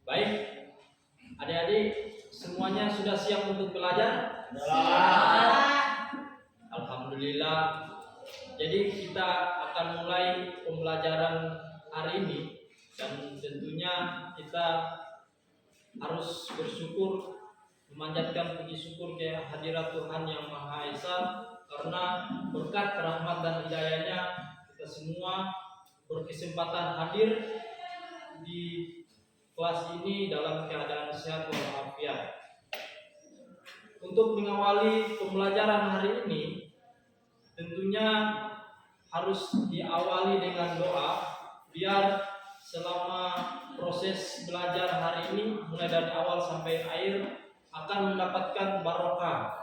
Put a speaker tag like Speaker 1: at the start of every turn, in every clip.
Speaker 1: Baik, adik-adik semuanya sudah siap untuk belajar?
Speaker 2: Siap.
Speaker 1: Alhamdulillah. Jadi kita akan mulai pembelajaran hari ini dan tentunya kita harus bersyukur, memanjatkan puji syukur ke hadirat Tuhan Yang Maha Esa karena berkat rahmat dan hidayahnya kita semua berkesempatan hadir di kelas ini dalam keadaan sehat walafiat. Untuk mengawali pembelajaran hari ini, tentunya harus diawali dengan doa biar selama proses belajar hari ini mulai dari awal sampai akhir akan mendapatkan barokah.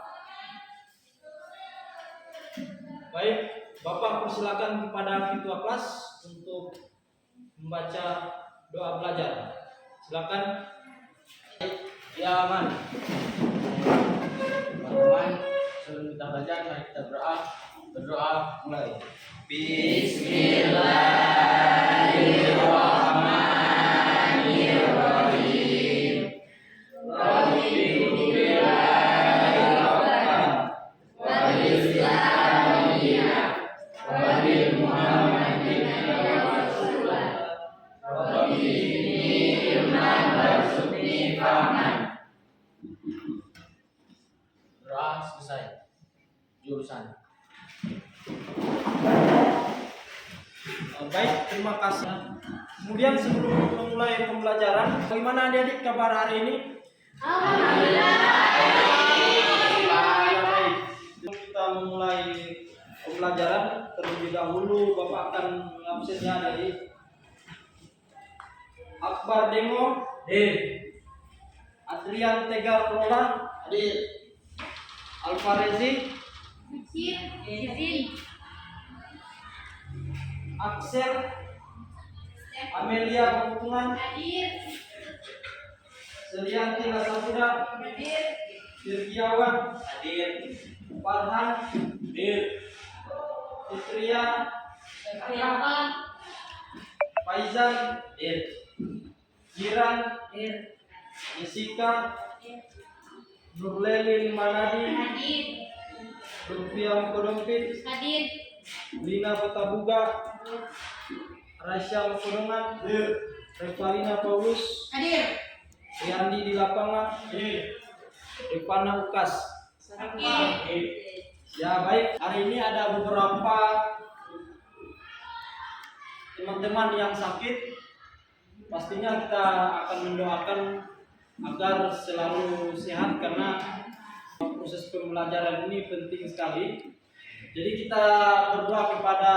Speaker 1: Baik, Bapak persilakan kepada ketua kelas untuk membaca doa belajar. Silakan.
Speaker 3: Ya, aman. Teman-teman, sebelum kita belajar, mari kita berdoa mulai. Bismillahirrahmanirrahim. Doa selesai. Jurusan.
Speaker 1: Baik, terima kasih. Kemudian sebelum memulai pembelajaran, bagaimana adik-adik kabar hari ini?
Speaker 2: Alhamdulillah.
Speaker 1: Baik. Kita memulai pembelajaran, terlebih dahulu Bapak akan mengabsennya dari Akbar Dengo, Adrian Tegar Rola, Alfarezi, Aksel, Amelia Pembukungan, Selianti Lasamuda, Dirgiawan, Farhan, Fitria, Faizan, Jiran, Jessica, Nurleli Manadi, Lutfia Mukodompit, Lina Petabuga, Rasya Mukodongan, Revalina Paulus, Yandi di lapangan, Rifana Ukas. Ya baik, hari ini ada beberapa teman-teman yang sakit. Pastinya kita akan mendoakan agar selalu sehat karena proses pembelajaran ini penting sekali. Jadi kita berdoa kepada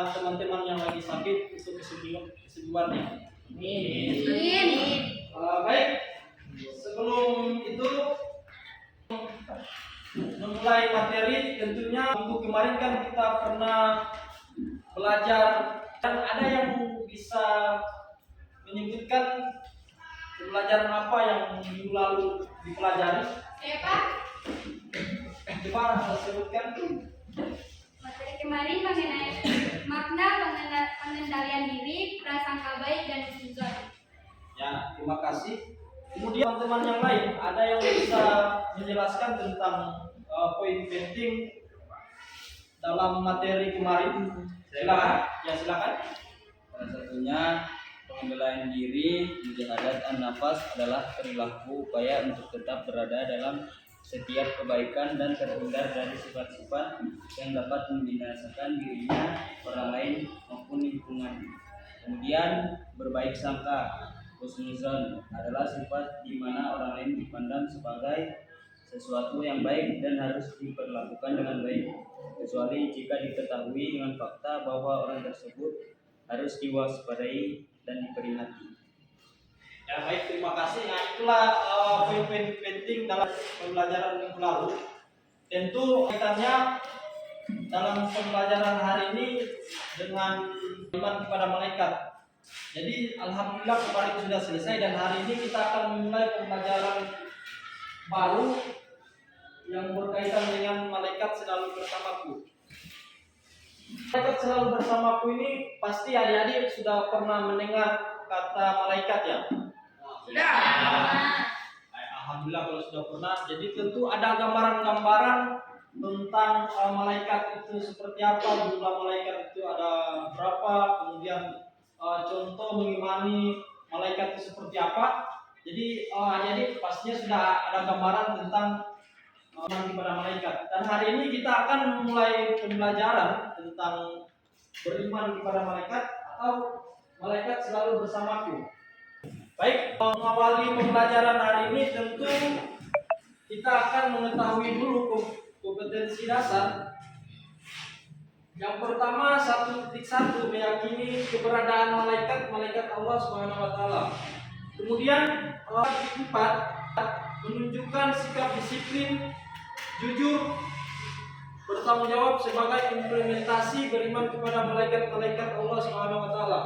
Speaker 1: teman-teman yang lagi sakit untuk kesembuhannya. Baik, sebelum itu memulai materi, tentunya minggu kemarin kan kita pernah belajar dan ada yang bisa menyebutkan pembelajaran apa yang minggu lalu dipelajari? Coba sebutkan.
Speaker 2: Materi kemarin mengenai makna pengendalian diri, prasangka baik dan husnuzon.
Speaker 1: Ya, terima kasih. Kemudian teman-teman yang lain ada yang bisa menjelaskan tentang poin penting dalam materi kemarin? Silakan. Ya, silakan.
Speaker 3: Salah satunya pengendalian diri, mujahadat an-nafas adalah perilaku upaya untuk tetap berada dalam setiap kebaikan dan terhindar dari sifat-sifat yang dapat membinasakan dirinya, orang lain maupun lingkungan. Kemudian berbaik sangka, husnuzon adalah sifat di mana orang lain dipandang sebagai sesuatu yang baik dan harus diperlakukan dengan baik, kecuali jika diketahui dengan fakta bahwa orang tersebut harus diwaspadai dan diperingati.
Speaker 1: Ya baik, terima kasih. Nah itulah poin-poin penting dalam pembelajaran minggu lalu. Tentu kaitannya dalam pembelajaran hari ini dengan iman kepada malaikat. Jadi alhamdulillah kemarin sudah selesai dan hari ini kita akan memulai pembelajaran baru yang berkaitan dengan malaikat selalu bersamaku. Malaikat selalu bersamaku ini pasti adik-adik sudah pernah mendengar kata malaikat ya. Alhamdulillah kalau sudah pernah. Jadi tentu ada gambaran-gambaran tentang malaikat itu seperti apa, jumlah malaikat itu ada berapa, kemudian contoh mengimani malaikat itu seperti apa. Jadi jadi pastinya sudah ada gambaran tentang iman kepada malaikat. Dan hari ini kita akan memulai pembelajaran tentang beriman kepada malaikat atau malaikat selalu bersamaku. Baik, mengawali pembelajaran hari ini tentu kita akan mengetahui dulu kompetensi dasar. Yang pertama 1.1 meyakini keberadaan malaikat Allah Subhanahu wa taala. Kemudian 4 menunjukkan sikap disiplin, jujur, bertanggung jawab sebagai implementasi beriman kepada malaikat Allah Subhanahu wa taala.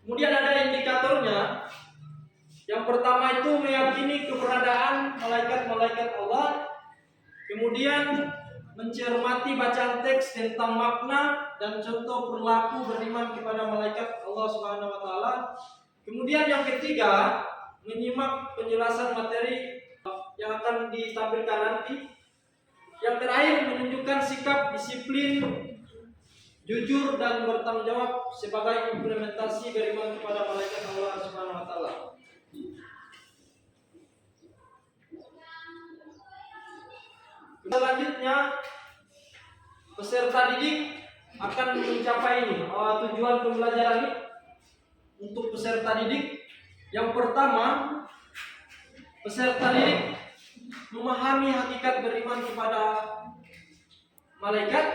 Speaker 1: Kemudian ada indikatornya. Yang pertama itu meyakini keberadaan malaikat Allah. Kemudian mencermati bacaan teks tentang makna dan contoh perilaku beriman kepada malaikat Allah Subhanahu wa taala. Kemudian yang ketiga, menyimak penjelasan materi yang akan ditampilkan nanti. Yang terakhir, menunjukkan sikap disiplin, jujur dan bertanggung jawab sebagai implementasi beriman kepada malaikat Allah Subhanahu wa taala. Selanjutnya peserta didik akan mencapai ini tujuan pembelajaran ini untuk peserta didik. Yang pertama, peserta didik memahami hakikat beriman kepada malaikat.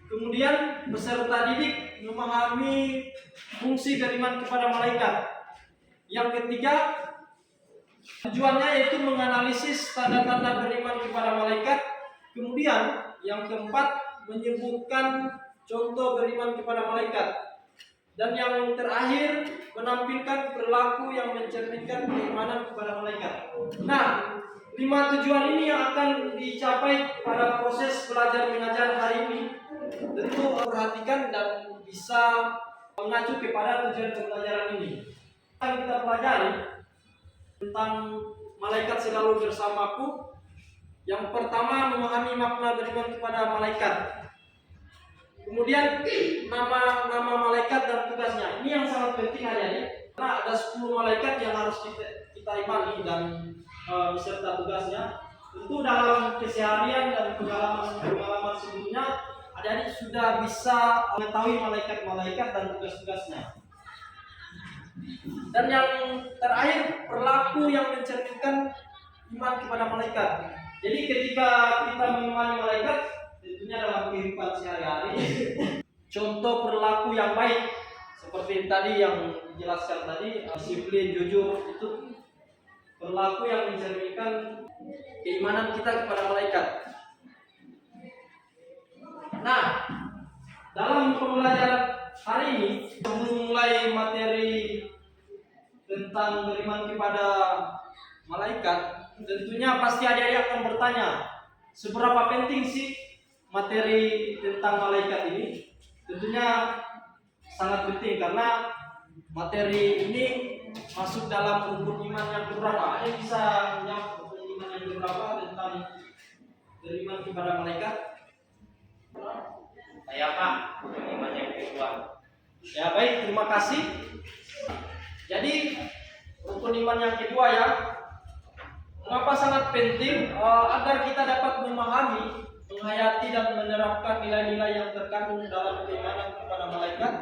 Speaker 1: Kemudian peserta didik memahami fungsi beriman kepada malaikat. Yang ketiga, tujuannya yaitu menganalisis tanda-tanda beriman kepada malaikat. Kemudian yang keempat, menyebutkan contoh beriman kepada malaikat. Dan yang terakhir, menampilkan perilaku yang mencerminkan keimanan kepada malaikat. Nah, 5 tujuan ini yang akan dicapai pada proses belajar mengajar hari ini. Tentu perhatikan dan bisa mengacu kepada tujuan pembelajaran ini. Akan kita pelajari tentang malaikat selalu bersamaku. Yang pertama, memahami makna beriman kepada malaikat. Kemudian nama malaikat dan tugasnya. Ini yang sangat penting adik-adik. Karena ada 10 malaikat yang harus kita imani dan beserta tugasnya. Tentu dalam keseharian dan pengalaman sebelumnya, adik-adik sudah bisa mengetahui malaikat-malaikat dan tugas-tugasnya. Dan yang terakhir, perilaku yang mencerminkan iman kepada malaikat. Jadi ketika kita mengimani malaikat, tentunya dalam kehidupan sehari-hari, contoh perilaku yang baik seperti tadi yang dijelaskan tadi, disiplin, jujur, itu perilaku yang mencerminkan keimanan kita kepada malaikat. Nah, dalam pembelajaran hari ini, memulai materi tentang beriman kepada malaikat, tentunya pasti adik-adik akan bertanya, seberapa penting sih materi tentang malaikat ini? Tentunya sangat penting karena materi ini masuk dalam rukun iman yang keberapa? Ada yang bisa menjawab rukun iman yang keberapa tentang beriman kepada malaikat?
Speaker 3: Saya Pak, rukun iman yang kedua.
Speaker 1: Ya baik, terima kasih. Jadi rukun iman yang kedua ya. Mengapa sangat penting agar kita dapat memahami, menghayati dan menerapkan nilai-nilai yang terkandung dalam keimanan kepada malaikat,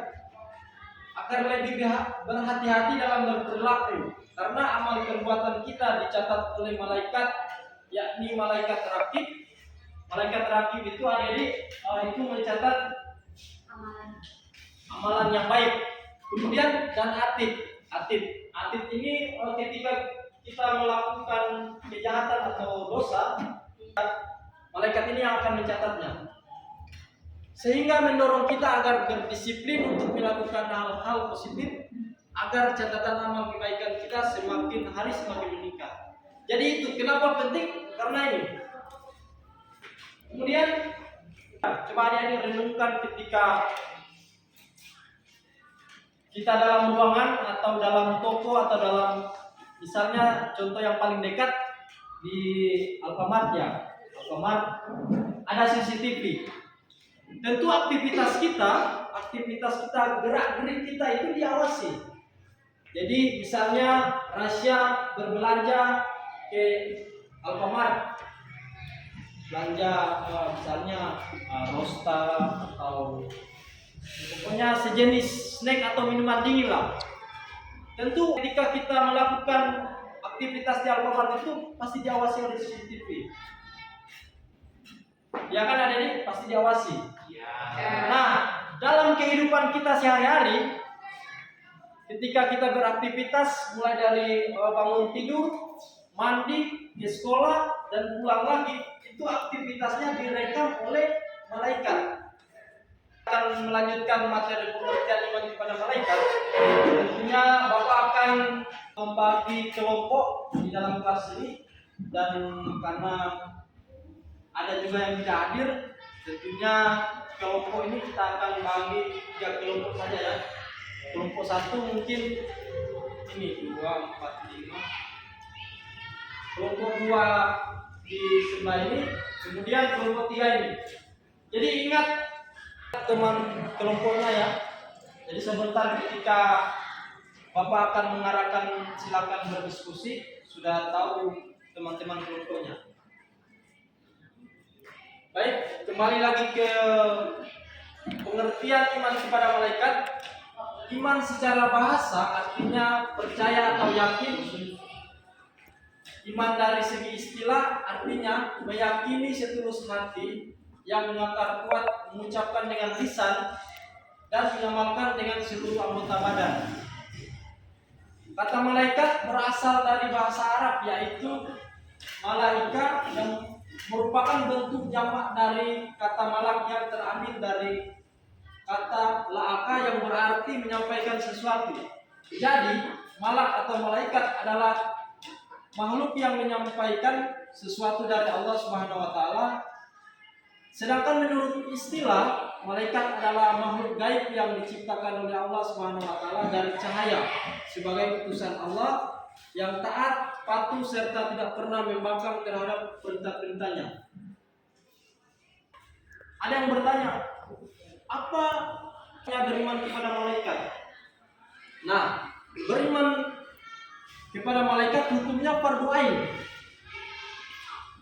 Speaker 1: agar lebih berhati-hati dalam berperilaku, karena amal perbuatan kita dicatat oleh malaikat, yakni malaikat rakib. Malaikat rakib itu adik-adik itu mencatat amalan yang baik. Kemudian dan atid ini ketika kita melakukan kejahatan atau dosa, malaikat ini yang akan mencatatnya. Sehingga mendorong kita agar berdisiplin untuk melakukan hal-hal positif, agar catatan amal kebaikan kita semakin hari semakin meningkat. Jadi itu kenapa penting? Karena ini. Kemudian coba adik-adik renungkan ketika kita dalam ruangan atau dalam toko atau dalam misalnya contoh yang paling dekat di Alfamart ya, Alfamart ada CCTV. Tentu aktivitas kita gerak-gerik kita itu diawasi. Jadi misalnya Rasya berbelanja ke Alfamart, belanja misalnya Rosta atau pokoknya sejenis snack atau minuman dingin lah. Tentu ketika kita melakukan aktivitas di Alfamart itu pasti diawasi oleh CCTV. Ya kan adik-adik, pasti diawasi. Nah, dalam kehidupan kita sehari-hari, ketika kita beraktivitas mulai dari bangun tidur, mandi, di sekolah dan pulang lagi, itu aktivitasnya direkam oleh malaikat. Akan melanjutkan materi pengertian iman kepada malaikat. Tentunya Bapak akan membagi kelompok di dalam kelas ini, dan karena ada juga yang tidak hadir, tentunya kelompok ini kita akan bagi 3 kelompok saja ya. Kelompok 1 mungkin ini 2, 4, 5. Kelompok 2 di sebelah ini, kemudian kelompok 3 ini. Jadi ingat teman kelompoknya ya. Jadi sebentar ketika Bapak akan mengarahkan, silakan berdiskusi, sudah tahu teman-teman kelompoknya. Baik, kembali lagi ke pengertian iman kepada malaikat. Iman secara bahasa artinya percaya atau yakin. Iman dari segi istilah artinya meyakini setulus hati, yang mengakar kuat, mengucapkan dengan lisan, dan mengamalkan dengan seluruh anggota badan. Kata malaikat berasal dari bahasa Arab, yaitu malaika, yang merupakan bentuk jamak dari kata malak yang terambil dari kata la'aka yang berarti menyampaikan sesuatu. Jadi malak atau malaikat adalah makhluk yang menyampaikan sesuatu dari Allah Subhanahu wa taala. Sedangkan menurut istilah, malaikat adalah makhluk gaib yang diciptakan oleh Allah Subhanahu wa taala dari cahaya sebagai utusan Allah yang taat, patuh serta tidak pernah membangkang terhadap perintah-perintahnya. Ada yang bertanya, apa yang beriman kepada malaikat? Nah, beriman kepada malaikat hukumnya fardu ain.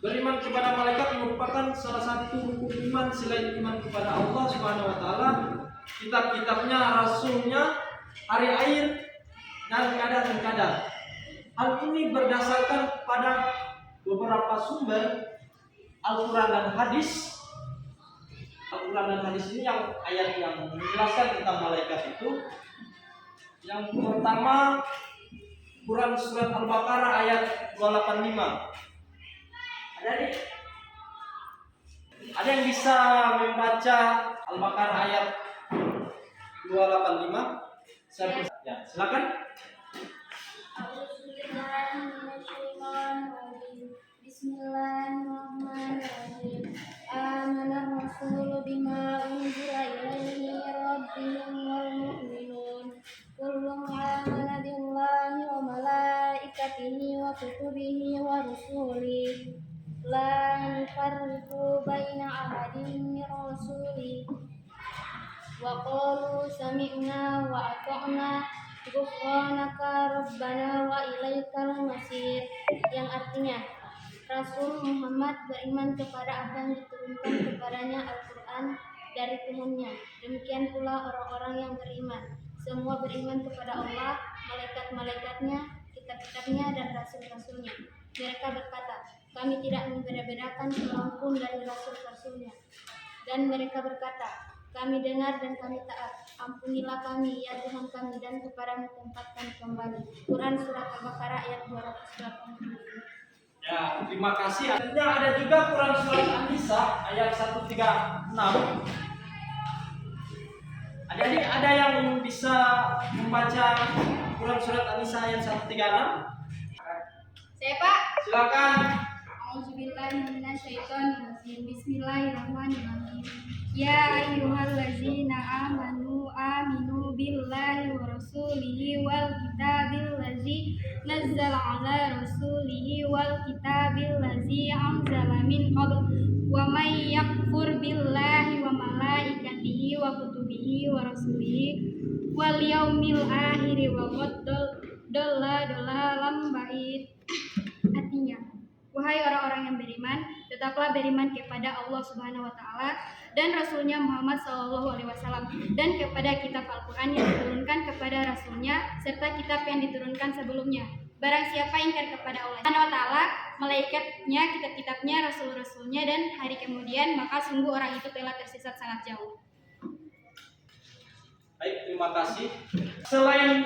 Speaker 1: Beriman kepada malaikat merupakan salah satu rukun iman selain iman kepada Allah Subhanahu wa taala, kitab-kitabnya, rasulnya, hari akhir, dan qadar. Hal ini berdasarkan pada beberapa sumber Al-Quran dan hadis. Al-Quran dan hadis ini yang ayat yang menjelaskan tentang malaikat itu. Yang pertama, Quran surat Al-Baqarah ayat 285. Ada yang bisa membaca Al-Baqarah ayat 285? Ya, silakan.
Speaker 2: Bismillahirrahmanirrahim. Amanar rasulu bima unzila ilaihi min rabbihim wal mu'minun. Kullun amana billahi wa malaikatihi wa kutubihi wa rusulihi. La nufarriqu baina ahadin min rusulihi. Wa qalu sami'na wa ata'na ghufranaka rabbana wa ilaikal masir, yang artinya Rasul Muhammad beriman kepada apa yang diturunkan kepadanya Al-Quran dari Tuhannya. Demikian pula orang-orang yang beriman. Semua beriman kepada Allah, malaikat-malaikatnya, kitab-kitabnya, dan rasul-rasulnya. Mereka berkata, kami tidak membeda-bedakan seorang pun dari rasul-rasulnya. Dan mereka berkata, kami dengar dan kami taat. Ampunilah kami, ya Tuhan kami, dan kepadamu tempat kami kembali. Quran Surat Al-Baqarah ayat 280.
Speaker 1: Ya, terima kasih. Artinya ada juga Quran Surat An-Nisa ayat 136. Adik-adik, ada yang bisa membaca Quran Surat An-Nisa ayat 136?
Speaker 2: Saya Pak.
Speaker 1: Silakan.
Speaker 2: A'udzubillahiminasyaitonirrajim. Bismillahirrahmanirrahim. Ya ayyuhallazina amanu aminu billahi wa rasulihi wal kitabil ladzi nazzala ala rasulihi wal kitabil ladzi anzala min qabl wa may yakfur billahi wa malaikatihi wa kutubihi wa rasulihi wal yaumil akhir wa qad dolalam ba'id. Artinya, wahai orang-orang yang beriman, tetaplah beriman kepada Allah Subhanahu wa taala dan Rasulnya Muhammad sallallahu alaihi wasallam, dan kepada kitab Al-Qur'an yang diturunkan kepada Rasulnya serta kitab yang diturunkan sebelumnya. Barang siapa ingkar kepada Allah Subhanahu wa taala, malaikatnya, kitab-kitabnya, rasul-rasulnya dan hari kemudian, maka sungguh orang itu telah tersesat sangat jauh.
Speaker 1: Baik, terima kasih. Selain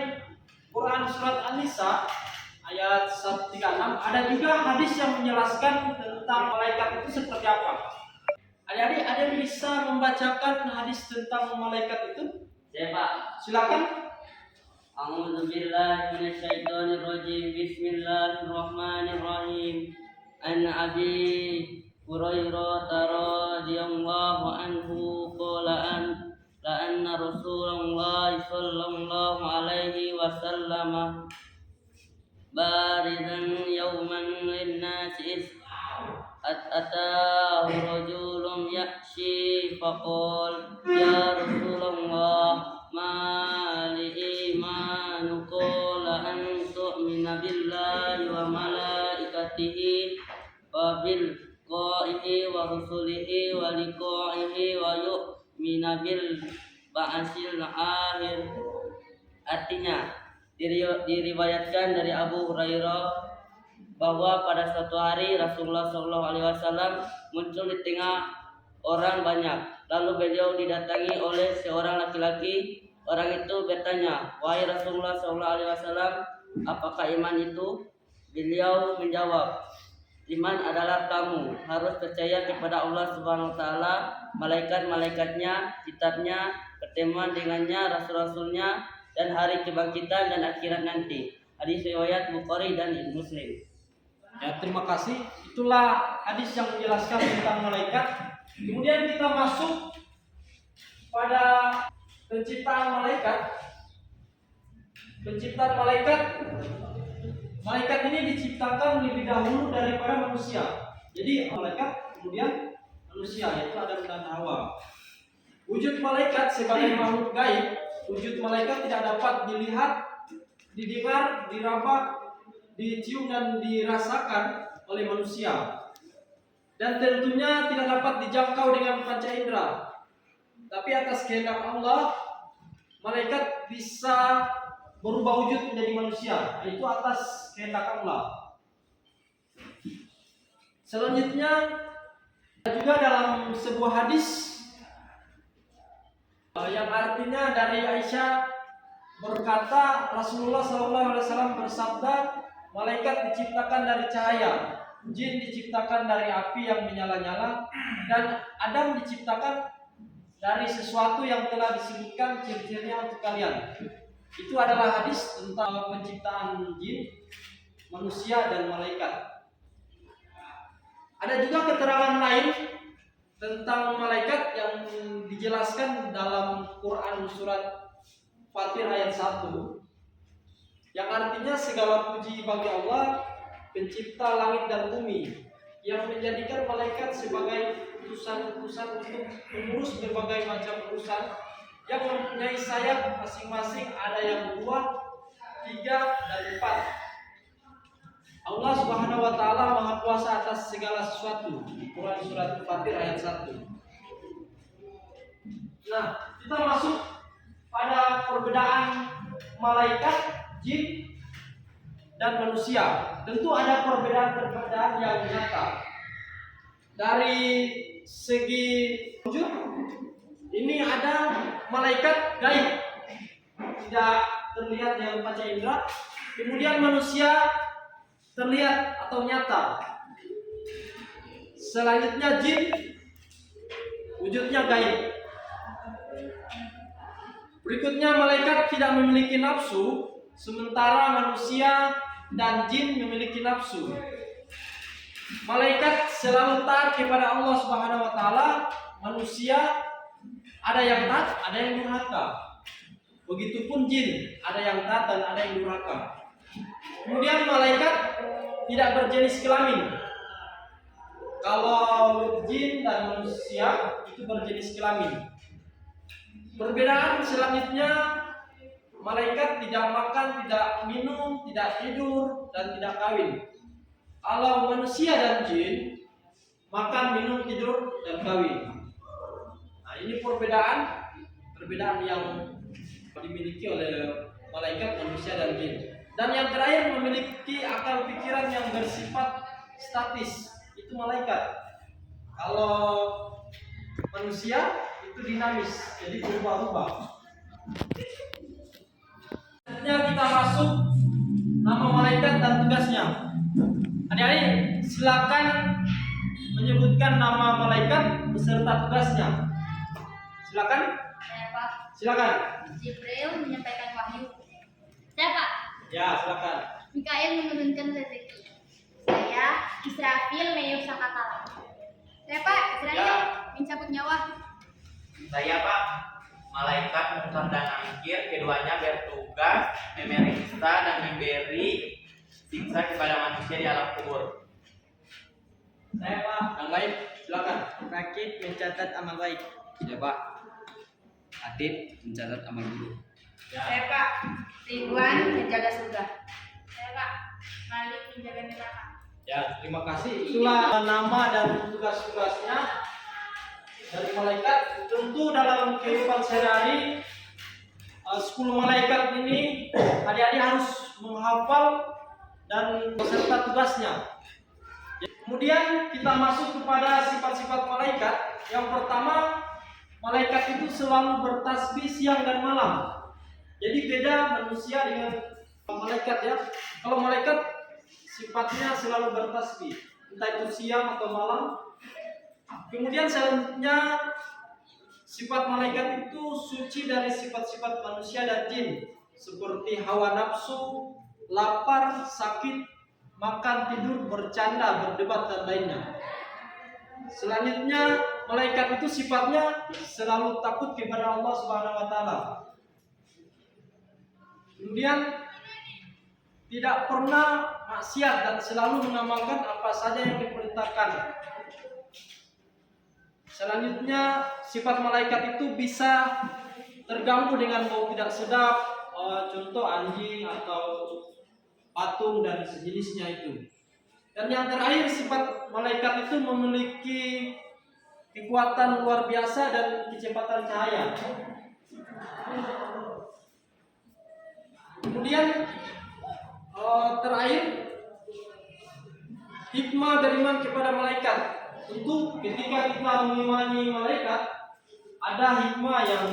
Speaker 1: Quran surat An-Nisa ayat 136, ada juga hadis yang menjelaskan tentang malaikat itu seperti apa. Adik-adik, ada yang bisa membacakan hadis tentang malaikat itu?
Speaker 3: Siapa?
Speaker 1: Silakan.
Speaker 3: A'udzu billahi minasyaitonir rajim. Bismillahirrahmanirrahim. An Abi Hurairah radhiyallahu anhu qala la anna Rasulullah sallallahu alaihi wasallam barizan yawman lin-nasi atahu rajulun ya'shi faqala ya Rasulullah ma li imanu qala an tu'mina billahi wa malaikatihi wa bil qaihi wa rusulihi wa liqaihi wa yu'mina bil ba'sil akhir. Artinya, diriwayatkan dari Abu Hurairah bahwa pada suatu hari Rasulullah SAW muncul di tengah orang banyak. Lalu beliau didatangi oleh seorang laki-laki. Orang itu bertanya, wahai Rasulullah SAW, apakah iman itu? Beliau menjawab, iman adalah kamu harus percaya kepada Allah Subhanahu Wa Taala, malaikat-malaikatnya, kitabnya, pertemuan dengannya, rasul-rasulnya, dan hari kebangkitan dan akhirat nanti. Hadis riwayat Bukhari dan Muslim.
Speaker 1: Ya, terima kasih. Itulah hadis yang menjelaskan tentang malaikat. Kemudian kita masuk pada penciptaan malaikat. Penciptaan malaikat ini diciptakan lebih dahulu daripada manusia. Jadi malaikat kemudian manusia, yaitu Adam dan Hawa. Wujud malaikat sebagai makhluk gaib, wujud malaikat tidak dapat dilihat, didengar, diraba, dicium dan dirasakan oleh manusia, dan tentunya tidak dapat dijangkau dengan panca indera. Tapi atas kehendak Allah, malaikat bisa berubah wujud menjadi manusia, itu atas kehendak Allah. Selanjutnya juga dalam sebuah hadis yang artinya dari Aisyah berkata, Rasulullah SAW bersabda, malaikat diciptakan dari cahaya, jin diciptakan dari api yang menyala-nyala, dan Adam diciptakan dari sesuatu yang telah disebutkan ciri-cirinya untuk kalian. Itu adalah hadis tentang penciptaan jin, manusia, dan malaikat. Ada juga keterangan lain tentang malaikat yang dijelaskan dalam Quran surat Fatir ayat 1, yang artinya segala puji bagi Allah, pencipta langit dan bumi, yang menjadikan malaikat sebagai utusan-utusan untuk mengurus berbagai macam urusan, yang mempunyai sayap masing-masing, ada yang 2, 3, dan 4. Allah Subhanahu wa taala Maha Kuasa atas segala sesuatu. Quran surat Fatir ayat 1. Nah, kita masuk pada perbedaan malaikat, jin, dan manusia. Tentu ada perbedaan-perbedaan yang nyata. Dari segi wujud, ini ada malaikat gaib, tidak terlihat dengan panca indera. Kemudian manusia terlihat atau nyata. Selanjutnya jin, wujudnya gaib. Berikutnya malaikat tidak memiliki nafsu, sementara manusia dan jin memiliki nafsu. Malaikat selalu taat kepada Allah Subhanahu wa taala, manusia ada yang taat, ada yang durhaka. Begitupun jin, ada yang taat dan ada yang durhaka. Kemudian malaikat tidak berjenis kelamin. Kalau jin dan manusia itu berjenis kelamin. Perbedaan selanjutnya, malaikat tidak makan, tidak minum, tidak tidur, dan tidak kawin. Kalau manusia dan jin makan, minum, tidur, dan kawin. Nah, ini perbedaan yang dimiliki oleh malaikat, manusia, dan jin. Dan yang terakhir, memiliki akal pikiran yang bersifat statis, itu malaikat. Kalau manusia itu dinamis, jadi berubah-ubah. Selanjutnya kita masuk nama malaikat dan tugasnya. Adik-adik, silakan menyebutkan nama malaikat beserta tugasnya. Silakan.
Speaker 2: Saya Pak.
Speaker 1: Silakan.
Speaker 2: Jibril menyampaikan wahyu. Saya Pak.
Speaker 1: Ya, silakan.
Speaker 2: Mikael menurunkan rezeki. Saya Israfil meniup sangkakala. Saya Pak. Israfil
Speaker 1: Ya.
Speaker 2: mencabut nyawa.
Speaker 4: Saya Pak, malaikat Munkar dan Nakir, keduanya bertugas memeriksa dan memberi siksa kepada manusia di alam kubur.
Speaker 1: Saya Pak. Yang lain, silakan.
Speaker 3: Rakib mencatat amal baik. Ya Pak. Atib mencatat amal buruk.
Speaker 1: Ya.
Speaker 2: Saya Pak. Ridwan menjaga surga. Saya Pak. Malik menjaga neraka.
Speaker 1: Ya, terima kasih. Itulah nama dan tugas-tugasnya dari malaikat. Tentu dalam kehidupan sehari-hari 10 malaikat ini adik-adik harus menghafal dan beserta tugasnya. Kemudian kita masuk kepada sifat-sifat malaikat. Yang pertama, malaikat itu selalu bertasbih siang dan malam. Jadi beda manusia dengan malaikat ya. Kalau malaikat sifatnya selalu bertasbih, entah itu siang atau malam. Kemudian selanjutnya, sifat malaikat itu suci dari sifat-sifat manusia dan jin, seperti hawa nafsu, lapar, sakit, makan, tidur, bercanda, berdebat, dan lainnya. Selanjutnya, malaikat itu sifatnya selalu takut kepada Allah Subhanahu wa Ta'ala. Kemudian tidak pernah maksiat dan selalu mengamalkan apa saja yang diperintahkan. Selanjutnya, sifat malaikat itu bisa terganggu dengan bau tidak sedap, contoh anjing atau patung dan sejenisnya itu. Dan yang terakhir, sifat malaikat itu memiliki kekuatan luar biasa dan kecepatan cahaya. Kemudian terakhir, hikmah beriman kepada malaikat. Tentu ketika kita mengimani malaikat, ada hikmah yang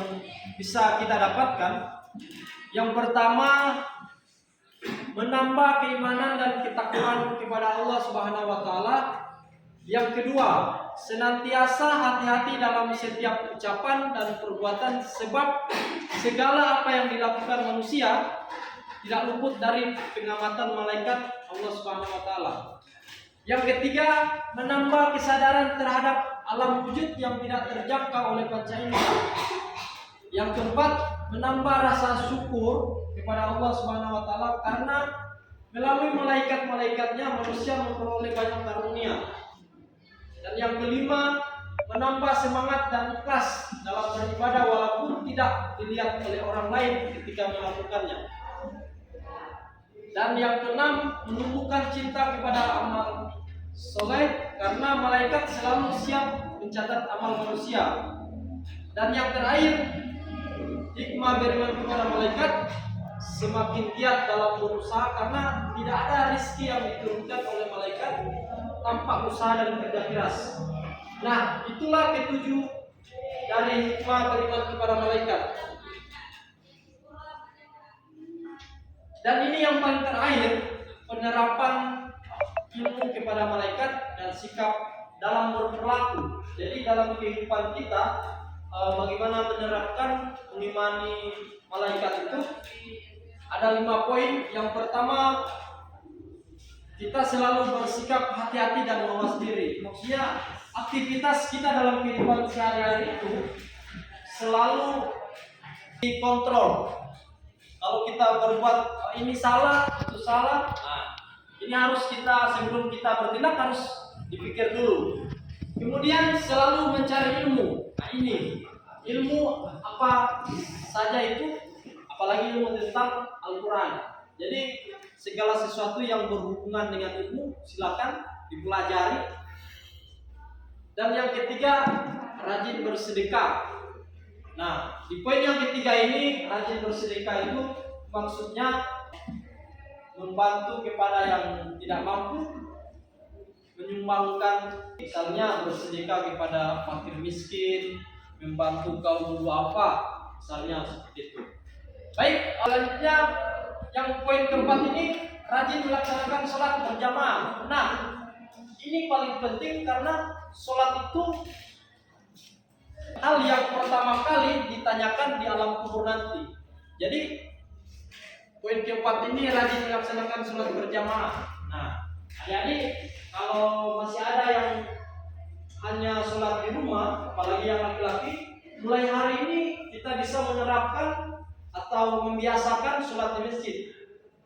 Speaker 1: bisa kita dapatkan. Yang pertama, menambah keimanan dan ketakwaan kepada Allah Subhanahu wa Ta'ala. Yang kedua, senantiasa hati-hati dalam setiap ucapan dan perbuatan, sebab segala apa yang dilakukan manusia tidak luput dari pengamatan malaikat Allah Subhanahu wa Ta'ala. Yang ketiga, menambah kesadaran terhadap alam wujud yang tidak terjangkau oleh panca indera. Yang keempat, menambah rasa syukur kepada Allah Subhanahu wa Ta'ala karena melalui malaikat-malaikatnya manusia memperoleh banyak karunia. Dan yang kelima, menambah semangat dan ikhlas dalam beribadah walaupun tidak dilihat oleh orang lain ketika melakukannya. Dan yang keenam, menumbuhkan cinta kepada amal soleh karena malaikat selalu siap mencatat amal manusia. Dan yang terakhir, hikmah beriman kepada malaikat semakin giat dalam berusaha karena tidak ada rezeki yang diturunkan oleh malaikat tanpa usaha dan kerja keras. Nah, itulah ketujuh dari hikmah beriman kepada malaikat. Dan ini yang paling terakhir, penerapan ilmu kepada malaikat dan sikap dalam berperilaku. Jadi dalam kehidupan kita, bagaimana menerapkan mengimani malaikat itu ada 5 poin. Yang pertama, kita selalu bersikap hati-hati dan mawas diri. Maksudnya aktivitas kita dalam kehidupan sehari-hari itu selalu dikontrol. kita berbuat ini salah, itu salah, nah, ini harus kita sebelum kita bertindak harus dipikir dulu. Kemudian selalu mencari ilmu. Nah ini ilmu apa saja itu, apalagi ilmu tentang Al-Quran. Jadi segala sesuatu yang berhubungan dengan ilmu silakan dipelajari. Dan yang ketiga, rajin bersedekah. Nah, di poin yang ketiga ini, rajin bersedekah itu maksudnya membantu kepada yang tidak mampu, menyumbangkan, misalnya bersedekah kepada fakir miskin, membantu kaum duafa, misalnya seperti itu. Baik, selanjutnya yang poin keempat ini, rajin melaksanakan sholat berjamaah. Nah, ini paling penting karena sholat itu hal yang pertama kali ditanyakan di alam kubur nanti. Jadi poin keempat ini rajin melaksanakan sholat berjamaah. Nah, jadi kalau masih ada yang hanya sholat di rumah, apalagi yang laki-laki, mulai hari ini kita bisa menerapkan atau membiasakan sholat di masjid.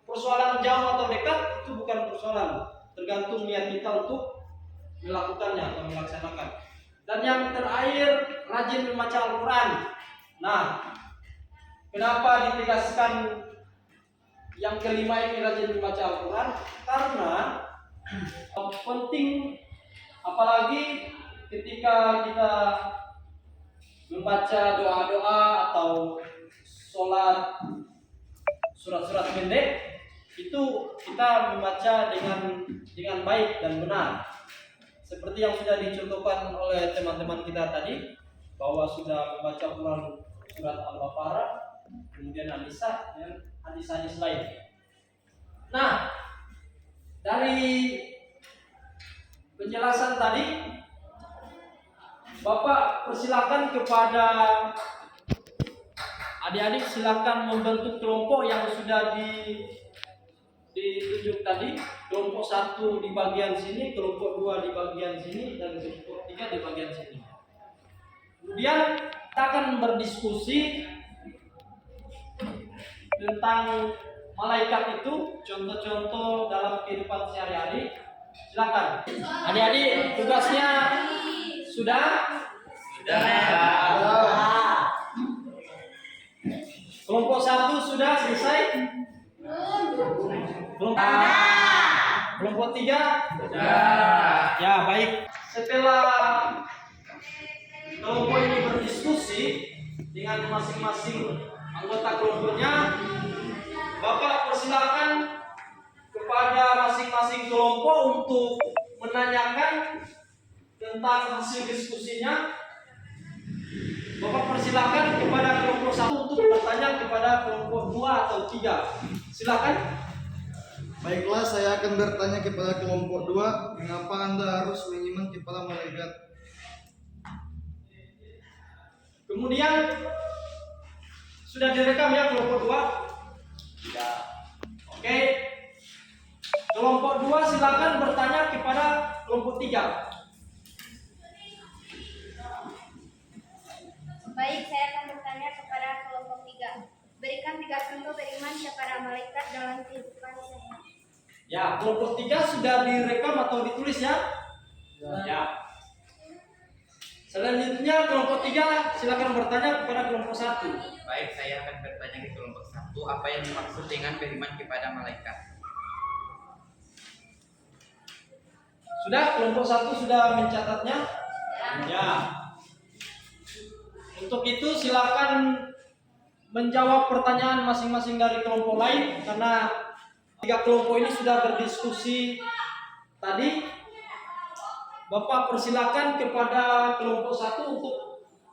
Speaker 1: Persoalan jauh atau dekat itu bukan persoalan, tergantung niat kita untuk melakukannya atau melaksanakan. Dan yang terakhir, rajin membaca Al-Quran. Nah, kenapa ditegaskan yang kelima ini rajin membaca Al-Quran? Karena penting, apalagi ketika kita membaca doa-doa atau sholat surat-surat pendek, itu kita membaca dengan baik dan benar. Seperti yang sudah dicontohkan oleh teman-teman kita tadi, bahwa sudah membaca Quran surat Al-Baqarah, kemudian An-Nisa dan hadis-hadis lain. Nah, dari penjelasan tadi, Bapak persilakan kepada adik-adik, silakan membentuk kelompok yang sudah ditunjuk tadi. Kelompok 1 di bagian sini, kelompok 2 di bagian sini, dan kelompok 3 di bagian sini. Kemudian kita akan berdiskusi tentang malaikat itu, contoh-contoh dalam kehidupan sehari-hari. Silakan. Adik-adik, tugasnya sudah? Kelompok 1 sudah selesai? Kelompok 3? Sudah. Ya, baik. Setelah kelompok ini berdiskusi dengan masing-masing anggota kelompoknya, Bapak persilakan kepada masing-masing kelompok untuk menanyakan tentang hasil diskusinya. Bapak persilakan kepada kelompok 1 untuk bertanya kepada kelompok 2 atau 3. Silakan.
Speaker 5: Baiklah, saya akan bertanya kepada kelompok 2, mengapa Anda harus menyimak kepala malaikat?
Speaker 1: Kemudian sudah direkam ya kelompok 2? Ya. Oke. Kelompok 2 silakan bertanya kepada kelompok 3.
Speaker 2: Baik, saya akan bertanya kepada kelompok 3. Berikan 3 contoh beriman kepada malaikat dalam kehidupan saya.
Speaker 1: Ya, kelompok 3 sudah direkam atau ditulis ya? Ya. Selanjutnya kelompok 3 silakan bertanya kepada kelompok 1.
Speaker 4: Baik, saya akan bertanya ke kelompok 1, apa yang dimaksud dengan beriman kepada malaikat?
Speaker 1: Sudah, kelompok 1 sudah mencatatnya? Ya. Untuk itu silakan menjawab pertanyaan masing-masing dari kelompok lain, karena 3 kelompok ini sudah berdiskusi tadi. Bapak persilakan kepada kelompok 1 untuk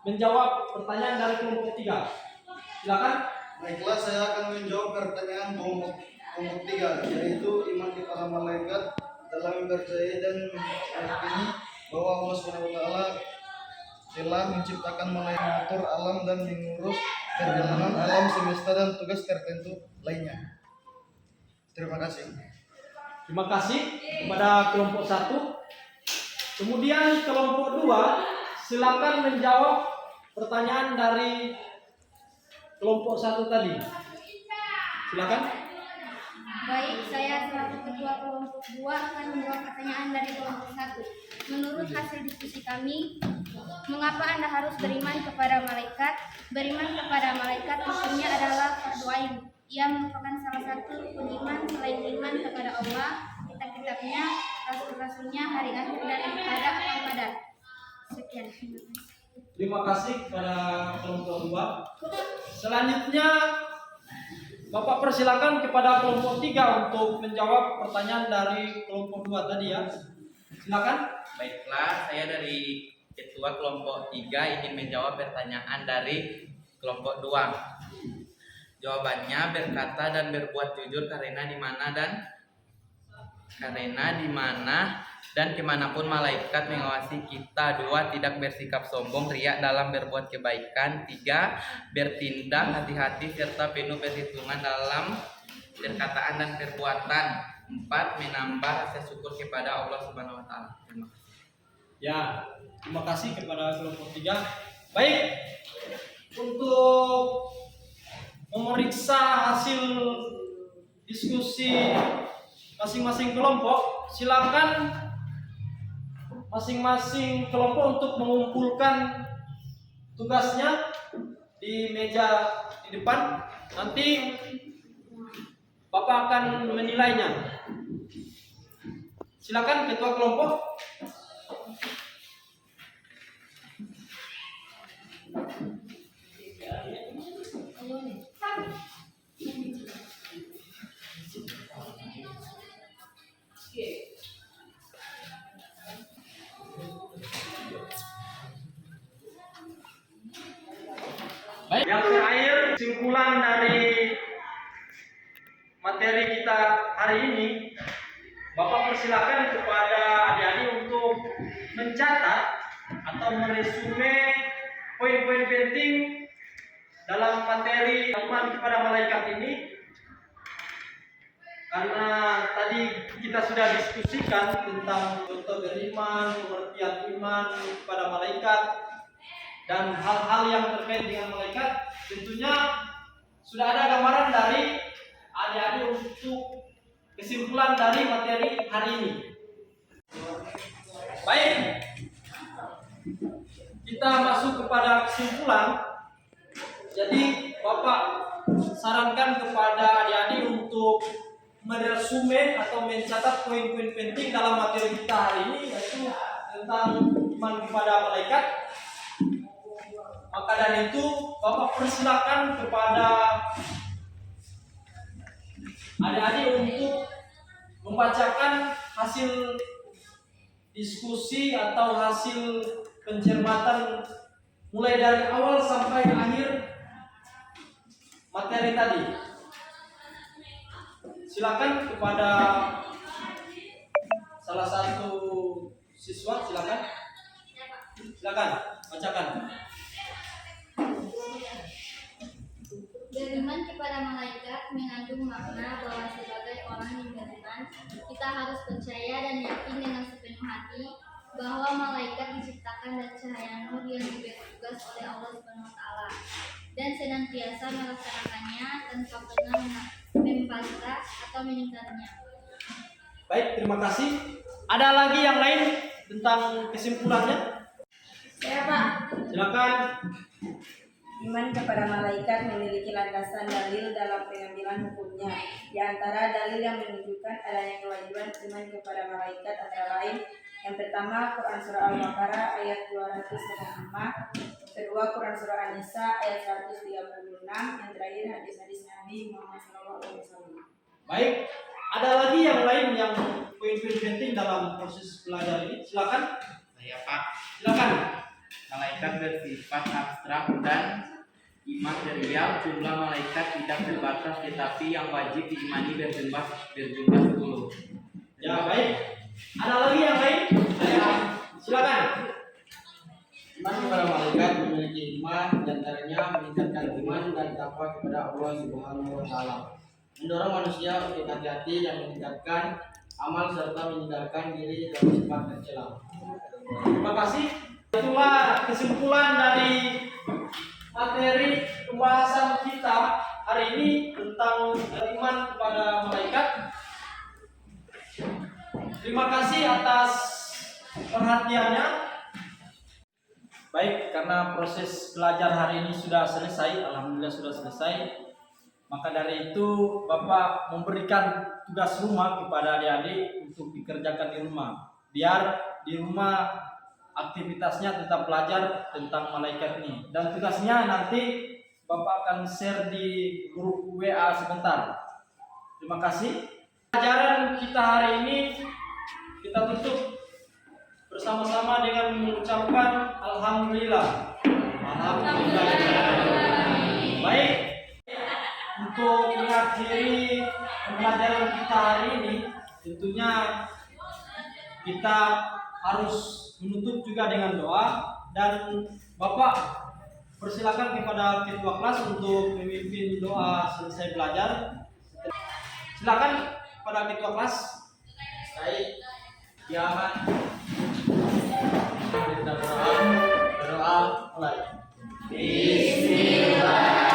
Speaker 1: menjawab pertanyaan dari kelompok 3. Silakan.
Speaker 5: Baiklah, saya akan menjawab pertanyaan kelompok 3, yaitu iman kepada malaikat dalam mempercayai dan meyakini bahwa Allah SWT telah menciptakan malaikat mengatur alam dan mengurus perjalanan alam semesta dan tugas tertentu lainnya. Terima kasih.
Speaker 1: Terima kasih kepada kelompok 1. Kemudian kelompok 2 silakan menjawab pertanyaan dari kelompok 1 tadi. Silakan.
Speaker 2: Baik, saya selaku ketua kelompok 2 akan menjawab pertanyaan dari kelompok 1. Menurut hasil diskusi kami, mengapa Anda harus beriman kepada malaikat? Beriman kepada malaikat hukumnya adalah fardu ain. Ia merupakan salah satu rukun iman selain iman kepada Allah, kitab-kitabnya, rasul-rasulnya, hari akhir dan kepada amal qadar. Sekian.
Speaker 1: Terima kasih kepada kelompok 2. Selanjutnya Bapak persilakan kepada kelompok 3 untuk menjawab pertanyaan dari kelompok 2 tadi ya. Silakan.
Speaker 4: Baiklah, saya dari ketua kelompok 3 ingin menjawab pertanyaan dari kelompok 2. Jawabannya berkata dan berbuat jujur karena di mana dan kemanapun malaikat mengawasi kita. 2. Tidak bersikap sombong, riak dalam berbuat kebaikan. 3. Bertindak hati-hati serta penuh perhitungan dalam perkataan dan perbuatan. 4. Menambah rasa syukur kepada Allah Subhanahu wa taala. Terima kasih.
Speaker 1: Ya, terima kasih kepada kelompok 3. Baik, untuk memeriksa hasil diskusi masing-masing kelompok, silakan masing-masing kelompok untuk mengumpulkan tugasnya di meja di depan. Nanti Bapak akan menilainya. Silakan ketua kelompok. Baik, yang terakhir kesimpulan dari materi kita hari ini, Bapak persilakan kepada adik-adik untuk mencatat atau meresume poin-poin penting dalam materi iman kepada malaikat ini. Karena tadi kita sudah diskusikan tentang contoh beriman, pengertian iman kepada malaikat, dan hal-hal yang terkait dengan malaikat. Tentunya sudah ada gambaran dari adik-adik untuk kesimpulan dari materi hari ini. Baik, kita masuk kepada kesimpulan. Jadi Bapak sarankan kepada adik-adik untuk meresume atau mencatat poin-poin penting dalam materi kita hari ini, yaitu tentang iman kepada malaikat. Maka dari itu Bapak persilakan kepada adik-adik untuk membacakan hasil diskusi atau hasil pencermatan mulai dari awal sampai akhir materi tadi. Silakan kepada salah satu siswa, silakan bacakan.
Speaker 2: Beriman kepada malaikat mengandung makna bahwa sebagai orang yang beriman, kita harus percaya dan yakin dengan sepenuh hati bahwa malaikat diciptakan dari cahaya nur yang diberi tugas oleh Allah Subhanahu wa taala dan senantiasa melaksanakannya tanpa pernah membantah atau mengingkarinya.
Speaker 1: Baik, terima kasih. Ada lagi yang lain tentang kesimpulannya?
Speaker 6: Saya Pak.
Speaker 1: Silakan.
Speaker 6: Iman kepada malaikat memiliki landasan dalil dalam pengambilan hukumnya. Di antara dalil yang menunjukkan adanya kewajiban iman kepada malaikat antara lain: yang pertama, Quran Surah Al-Baqarah ayat 205. Kedua, Quran Surah An-Nisa ayat 136. Yang terakhir, hadis-hadis Nabi Muhammad SAW.
Speaker 1: Baik, ada lagi yang lain yang poin-poin penting dalam proses belajar ini? Silakan.
Speaker 4: Saya Pak.
Speaker 1: Silakan.
Speaker 4: Malaikat bersifat abstrak dan imaterial. Jumlah malaikat tidak terbatas, tetapi yang wajib diimani berjumlah 10.
Speaker 1: Ya, baik. Ada lagi yang lain? Silakan.
Speaker 7: Iman kepada malaikat memiliki hikmah, diantaranya meningkatkan iman dan takwa kepada Allah Subhanahu wa taala, mendorong manusia untuk hati-hati dan meningkatkan amal serta meninggalkan diri dari sifat tercela.
Speaker 1: Terima kasih. Itulah kesimpulan dari materi pembahasan kita hari ini tentang iman kepada malaikat. Terima kasih atas perhatiannya. Baik, karena proses belajar hari ini sudah selesai, alhamdulillah sudah selesai. Maka dari itu Bapak memberikan tugas rumah kepada adik-adik untuk dikerjakan di rumah. Biar di rumah aktivitasnya tetap belajar tentang malaikat ini. Dan tugasnya nanti Bapak akan share di grup WA sebentar. Terima kasih. Pelajaran kita hari ini kita tutup bersama-sama dengan mengucapkan Alhamdulillah. Alhamdulillah. Baik, untuk mengakhiri pembelajaran kita hari ini, tentunya kita harus menutup juga dengan doa, dan Bapak persilakan kepada ketua kelas untuk memimpin doa selesai belajar. Silakan pada ketua kelas.
Speaker 7: Baik, kiamat. Kita berdoa mulai. Bismillah.